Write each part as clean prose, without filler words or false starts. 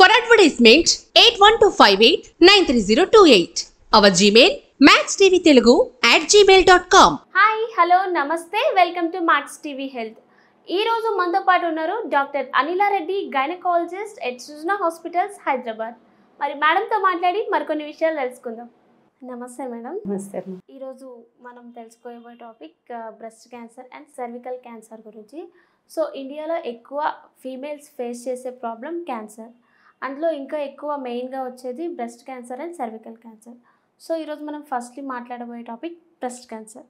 For advertisement, 8125893028. Our Gmail, maxtvtelugu@gmail.com. Hi hello నమస్తే welcome to Max TV Health. ఈరోజు మనతో పాటు ఉన్నారు doctor Anila Reddy, gynaecologist at Srujana hospitals Hyderabad. మరి మేడంతో మాట్లాడి మరికొన్ని విషయాలు తెలుసుకుందాం. నమస్తే మేడం. నమస్తే. ఈరోజు మనం తెలుసుకోబోయే topic breast cancer and cervical cancer గురించి. సో ఇండియాలో ఎక్కువ ఫీమేల్స్ ఫేస్ చేసే ప్రాబ్లం క్యాన్సర్, అందులో ఇంకా ఎక్కువ మెయిన్గా వచ్చేది breast cancer and cervical cancer. So ఈరోజు మనం ఫస్ట్లీ మాట్లాడబోయే టాపిక్ బ్రెస్ట్ క్యాన్సర్.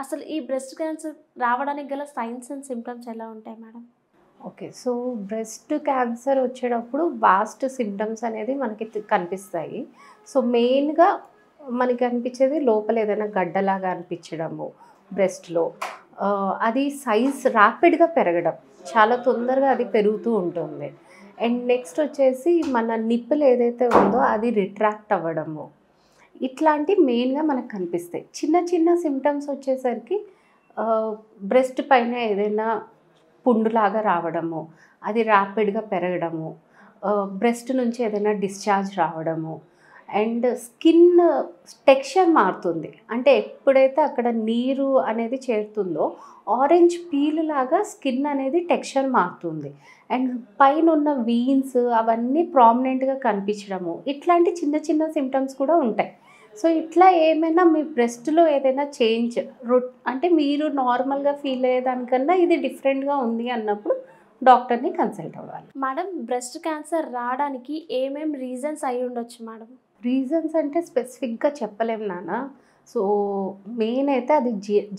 అసలు ఈ బ్రెస్ట్ క్యాన్సర్ రావడానికి గల సైన్స్ అండ్ సిమ్టమ్స్ ఎలా ఉంటాయి madam? Okay, so breast cancer వచ్చేటప్పుడు వాస్ట్ సిమ్టమ్స్ అనేది మనకి కనిపిస్తాయి. సో మెయిన్గా మనకి అనిపించేది లోపల ఏదైనా గడ్డలాగా అనిపించడము బ్రెస్ట్లో, అది సైజ్ ర్యాపిడ్గా పెరగడం, చాలా తొందరగా అది పెరుగుతూ ఉంటుంది. అండ్ నెక్స్ట్ వచ్చేసి మన నిప్పులు ఏదైతే ఉందో అది రిట్రాక్ట్ అవ్వడము, ఇట్లాంటి మెయిన్గా మనకు కనిపిస్తాయి. చిన్న చిన్న సిమ్టమ్స్ వచ్చేసరికి బ్రెస్ట్ పైన ఏదైనా పుండులాగా రావడము, అది ర్యాపిడ్గా పెరగడము, బ్రెస్ట్ నుంచి ఏదైనా డిశ్చార్జ్ రావడము, అండ్ స్కిన్ టెక్స్చర్ మారుతుంది. అంటే ఎప్పుడైతే అక్కడ నీరు అనేది చేరుతుందో ఆరెంజ్ పీల్ లాగా స్కిన్ అనేది టెక్స్చర్ మారుతుంది. అండ్ పైన ఉన్న వీన్స్ అవన్నీ ప్రామినెంట్గా కనిపించడము, ఇట్లాంటి చిన్న చిన్న సిమ్టమ్స్ కూడా ఉంటాయి. సో ఇట్లా ఏమైనా మీ బ్రెస్ట్లో ఏదైనా చేంజ్ అంటే మీరు నార్మల్గా ఫీల్ అయ్యేదానికన్నా ఇది డిఫరెంట్గా ఉంది అన్నప్పుడు డాక్టర్ని కన్సల్ట్ అవ్వాలి. మేడం, బ్రెస్ట్ క్యాన్సర్ రావడానికి ఏమేమి రీజన్స్ అయి ఉండొచ్చు మేడం? రీజన్స్ అంటే స్పెసిఫిక్గా చెప్పలేము నాన్న. సో మెయిన్ అయితే అది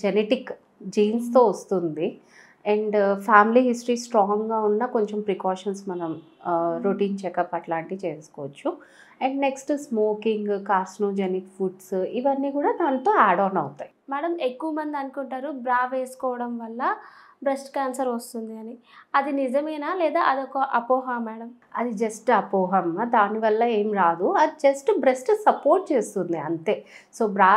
జెనెటిక్ జీన్స్తో వస్తుంది. అండ్ ఫ్యామిలీ హిస్టరీ స్ట్రాంగ్గా ఉన్న కొంచెం ప్రికాషన్స్ మనం రొటీన్ చెకప్ అట్లాంటివి చేసుకోవచ్చు. And next smoking, carcinogenic foods, ఇవన్నీ కూడా దాంతో యాడ్ ఆన్ అవుతాయి. మేడం, ఎక్కువ మంది అనుకుంటారు బ్రా వేసుకోవడం వల్ల బ్రెస్ట్ క్యాన్సర్ వస్తుంది అని. అది నిజమేనా లేదా అదొక అపోహ మేడం? అది జస్ట్ అపోహమ్మ, దానివల్ల ఏం రాదు. అది జస్ట్ బ్రెస్ట్ సపోర్ట్ చేస్తుంది అంతే. సో బ్రా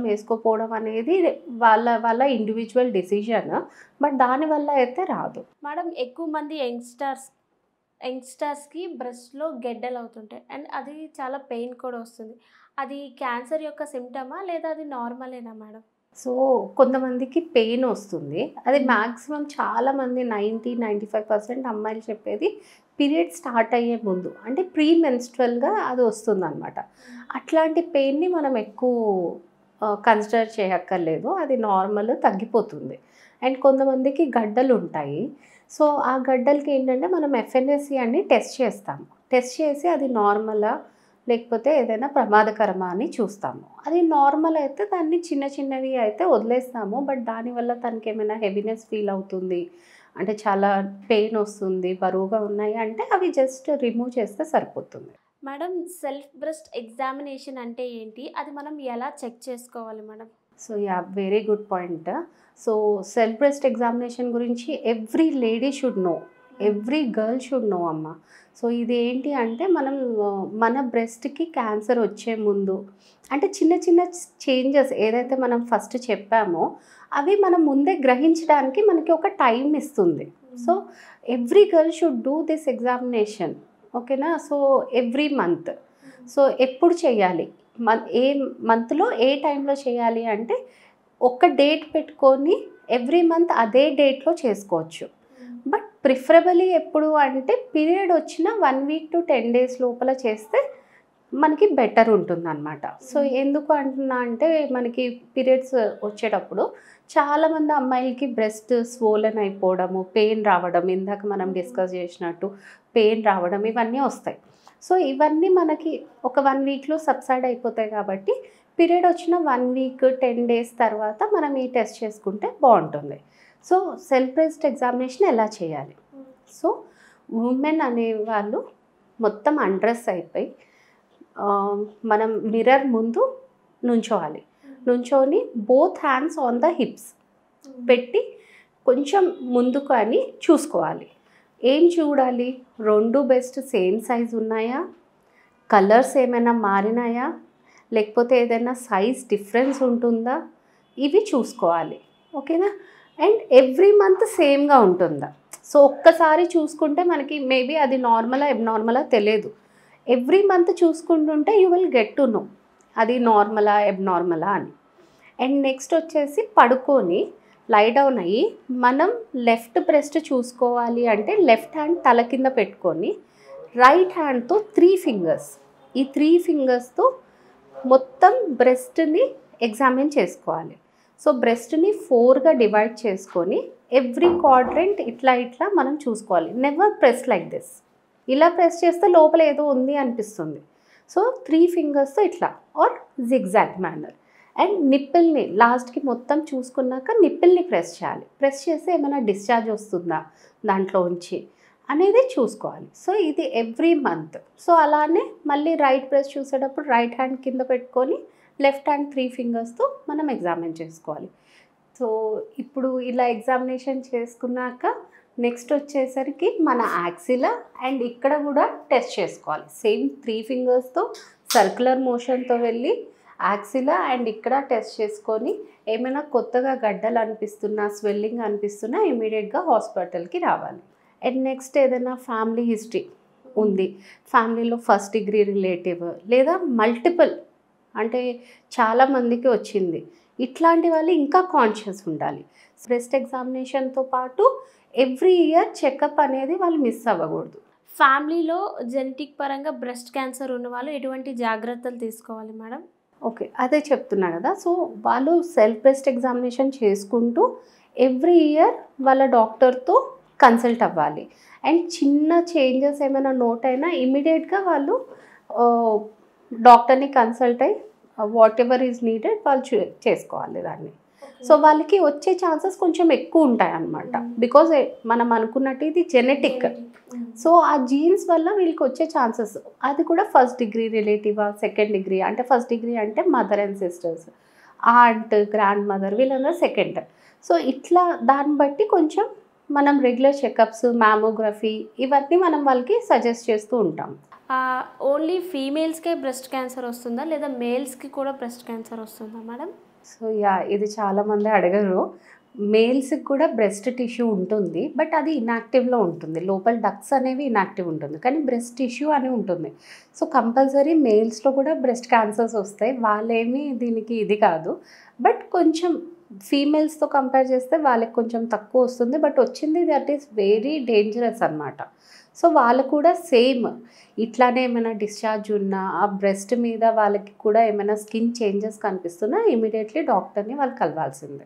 వేసుకోపోవడం అనేది వాళ్ళ ఇండివిజువల్ డిసిజన్, బట్ దానివల్ల అయితే రాదు. మేడం, ఎక్కువ మంది యంగ్స్టర్స్కి బ్రెస్ట్లో గెడ్డలు అవుతుంటాయి అండ్ అది చాలా పెయిన్ కూడా వస్తుంది. అది క్యాన్సర్ యొక్క సిమ్టమా లేదా అది నార్మలేనా మేడం? సో కొంతమందికి పెయిన్ వస్తుంది. అది మ్యాక్సిమం చాలామంది 90-95% అమ్మాయిలు చెప్పేది పీరియడ్ స్టార్ట్ అయ్యే ముందు, అంటే ప్రీ మెన్స్ట్రల్గా అది వస్తుంది అనమాట. అట్లాంటి పెయిన్ని మనం ఎక్కువ కన్సిడర్ చేయక్కర్లేదు, అది నార్మల్ తగ్గిపోతుంది. అండ్ కొంతమందికి గడ్డలు ఉంటాయి. సో ఆ గడ్డలకి ఏంటంటే మనం ఎఫ్ఎన్ఎస్సి అని టెస్ట్ చేస్తాము. టెస్ట్ చేసి అది నార్మలా లేకపోతే ఏదైనా ప్రమాదకరమా అని చూస్తాము. అది నార్మల్ అయితే దాన్ని చిన్న చిన్నవి అయితే వదిలేస్తాము. బట్ దానివల్ల తనకి ఏమైనా హెవీనెస్ ఫీల్ అవుతుంది అంటే చాలా పెయిన్ వస్తుంది, బరువుగా ఉన్నాయి అంటే అవి జస్ట్ రిమూవ్ చేస్తే సరిపోతుంది. మేడం, సెల్ఫ్ బ్రెస్ట్ ఎగ్జామినేషన్ అంటే ఏంటి? అది మనం ఎలా చెక్ చేసుకోవాలి madam? So very good point. So self breast examination గురించి every lady should know, every girl should know అమ్మ. సో ఇది ఏంటి అంటే మన బ్రెస్ట్కి క్యాన్సర్ వచ్చే ముందు అంటే చిన్న చిన్న చేంజెస్ ఏదైతే మనం ఫస్ట్ చెప్పామో అవి మనం ముందే గ్రహించడానికి మనకి ఒక టైం ఇస్తుంది. So every girl should do this examination, ఓకేనా? So every month. సో ఎప్పుడు చేయాలి, ఏ మంత్లో ఏ టైంలో చేయాలి అంటే ఒక డేట్ పెట్టుకొని ఎవ్రీ మంత్ అదే డేట్లో చేసుకోవచ్చు. బట్ ప్రిఫరబుల్లీ ఎప్పుడు అంటే పీరియడ్ వచ్చిన 1 వీక్ to 10 days లోపల చేస్తే మనకి బెటర్ ఉంటుంది అనమాట. సో ఎందుకు అంటున్నా అంటే మనకి పీరియడ్స్ వచ్చేటప్పుడు చాలామంది అమ్మాయిలకి బ్రెస్ట్ స్వోలన్ అయిపోవడము, పెయిన్ రావడం, ఇందాక మనం డిస్కస్ చేసినట్టు పెయిన్ రావడం, ఇవన్నీ వస్తాయి. సో ఇవన్నీ మనకి ఒక 1 వీక్లో సబ్సైడ్ అయిపోతాయి. కాబట్టి పీరియడ్ వచ్చిన 1 వీక్ 10 days తర్వాత మనం ఈ టెస్ట్ చేసుకుంటే బాగుంటుంది. సో సెల్ఫ్ బ్రెస్ట్ ఎగ్జామినేషన్ ఎలా చేయాలి? సో ఉమెన్ అనేవాళ్ళు మొత్తం అన్డ్రెస్ అయిపోయి మనం మిర్రర్ ముందు నుంచోని both hands on the hips పెట్టి కొంచెం ముందుకు అని చూసుకోవాలి. ఏం చూడాలి? 2 బ్రెస్ట్ సేమ్ సైజ్ ఉన్నాయా, కలర్స్ ఏమైనా మారినాయా, లేకపోతే ఏదైనా సైజ్ డిఫరెన్స్ ఉంటుందా, ఇవి చూసుకోవాలి, ఓకేనా? అండ్ ఎవ్రీ మంత్ సేమ్గా ఉంటుందా? సో ఒక్కసారి చూసుకుంటే మనకి మేబీ అది నార్మలా ఎబ్నార్మలా తెలియదు. ఎవ్రీ మంత్ చూసుకుంటుంటే you will get to know అది నార్మలా ఎబ్నార్మలా అని. అండ్ నెక్స్ట్ వచ్చేసి పడుకొని లై డౌన్ అయ్యి మనం లెఫ్ట్ బ్రెస్ట్ చూసుకోవాలి అంటే లెఫ్ట్ హ్యాండ్ తల కింద పెట్టుకొని రైట్ హ్యాండ్తో 3 ఫింగర్స్, ఈ 3 ఫింగర్స్తో మొత్తం బ్రెస్ట్ని ఎగ్జామిన్ చేసుకోవాలి. సో బ్రెస్ట్ని 4గా డివైడ్ చేసుకొని ఎవ్రీ క్వాడ్రెంట్ ఇట్లా ఇట్లా మనం చూసుకోవాలి. Never press like this. ఇలా ప్రెస్ చేస్తే లోపల ఏదో ఉంది అనిపిస్తుంది. సో 3 ఫింగర్స్తో ఇట్లా ఆర్ జిగ్జాగ్ మేనర్. అండ్ నిప్పిల్ని లాస్ట్కి మొత్తం చూసుకున్నాక నిప్పిల్ని ప్రెస్ చేయాలి. ప్రెస్ చేస్తే ఏమైనా డిశ్చార్జ్ వస్తుందా దాంట్లో ఉంచి అనేది చూసుకోవాలి. సో ఇది ఎవ్రీ మంత్. సో అలానే మళ్ళీ రైట్ బ్రెస్ట్ చూసేటప్పుడు రైట్ హ్యాండ్ కింద పెట్టుకొని లెఫ్ట్ హ్యాండ్ 3 ఫింగర్స్తో మనం ఎగ్జామిన్ చేసుకోవాలి. సో ఇప్పుడు ఇలా ఎగ్జామినేషన్ చేసుకున్నాక నెక్స్ట్ వచ్చేసరికి మన యాక్సిలా అండ్ ఇక్కడ కూడా టెస్ట్ చేసుకోవాలి. సేమ్ 3 ఫింగర్స్తో సర్క్యులర్ మోషన్తో వెళ్ళి యాక్సిలా అండ్ ఇక్కడ టెస్ట్ చేసుకొని ఏమైనా కొత్తగా గడ్డలు అనిపిస్తున్నా స్వెల్లింగ్ అనిపిస్తున్నా ఇమీడియట్గా హాస్పిటల్కి రావాలి. అండ్ నెక్స్ట్ ఏదైనా ఫ్యామిలీ హిస్టరీ ఉంది, ఫ్యామిలీలో ఫస్ట్ డిగ్రీ రిలేటివ్ లేదా మల్టిపుల్ అంటే చాలామందికి వచ్చింది, ఇట్లాంటి వాళ్ళు ఇంకా కాన్షియస్ ఉండాలి. బ్రెస్ట్ ఎగ్జామినేషన్తో పాటు ఎవ్రీ ఇయర్ చెకప్ అనేది వాళ్ళు మిస్ అవ్వకూడదు. ఫ్యామిలీలో జెనెటిక్ పరంగా బ్రెస్ట్ క్యాన్సర్ ఉన్న వాళ్ళు ఎటువంటి జాగ్రత్తలు తీసుకోవాలి మేడం? ఓకే, అదే చెప్తున్నా కదా. సో వాళ్ళు సెల్ఫ్ బ్రెస్ట్ ఎగ్జామినేషన్ చేసుకుంటూ ఎవ్రీ ఇయర్ వాళ్ళ డాక్టర్తో కన్సల్ట్ అవ్వాలి. అండ్ చిన్న చేంజెస్ ఏమైనా నోట్ అయినా ఇమీడియట్గా వాళ్ళు డాక్టర్ని కన్సల్ట్ అయ్యి వాట్ ఎవర్ ఈజ్ నీడెడ్ వాళ్ళు చేసుకోవాలి దాన్ని. సో వాళ్ళకి వచ్చే ఛాన్సెస్ కొంచెం ఎక్కువ ఉంటాయి అన్నమాట. బికాజ్ మనం అనుకున్నట్టు ఇది జెనెటిక్. సో ఆ జీన్స్ వల్ల వీళ్ళకి వచ్చే ఛాన్సెస్ అది కూడా ఫస్ట్ డిగ్రీ రిలేటివా సెకండ్ డిగ్రీ అంటే ఫస్ట్ డిగ్రీ అంటే mother and sisters, aunt, grandmother వీళ్ళందరూ సెకండ్. సో ఇట్లా దాన్ని బట్టి కొంచెం మనం రెగ్యులర్ చెకప్స్, మ్యామోగ్రఫీ ఇవన్నీ మనం వాళ్ళకి సజెస్ట్ చేస్తూ ఉంటాం. ఓన్లీ ఫీమేల్స్కే బ్రెస్ట్ క్యాన్సర్ వస్తుందా లేదా మేల్స్కి కూడా బ్రెస్ట్ క్యాన్సర్ వస్తుందా మేడం? సో ఇది చాలామంది అడగరు. మేల్స్కి కూడా బ్రెస్ట్ టిష్యూ ఉంటుంది, బట్ అది ఇన్యాక్టివ్లో ఉంటుంది. లోపల డక్స్ అనేవి ఇన్యాక్టివ్ ఉంటుంది, కానీ బ్రెస్ట్ టిష్యూ అని ఉంటుంది. సో కంపల్సరీ మేల్స్లో కూడా బ్రెస్ట్ క్యాన్సర్స్ వస్తాయి. వాళ్ళేమీ దీనికి ఇది కాదు. బట్ కొంచెం ఫీమేల్స్తో కంపేర్ చేస్తే వాళ్ళకి కొంచెం తక్కువ వస్తుంది. బట్ వచ్చింది దట్ ఈస్ వెరీ డేంజరస్ అన్నమాట. సో వాళ్ళు కూడా సేమ్ ఇట్లానే ఏమైనా డిశ్చార్జ్ ఉన్నా ఆ బ్రెస్ట్ మీద వాళ్ళకి కూడా ఏమైనా స్కిన్ చేంజెస్ కనిపిస్తున్నా ఇమీడియట్లీ డాక్టర్ని వాళ్ళు కలవాల్సిందే.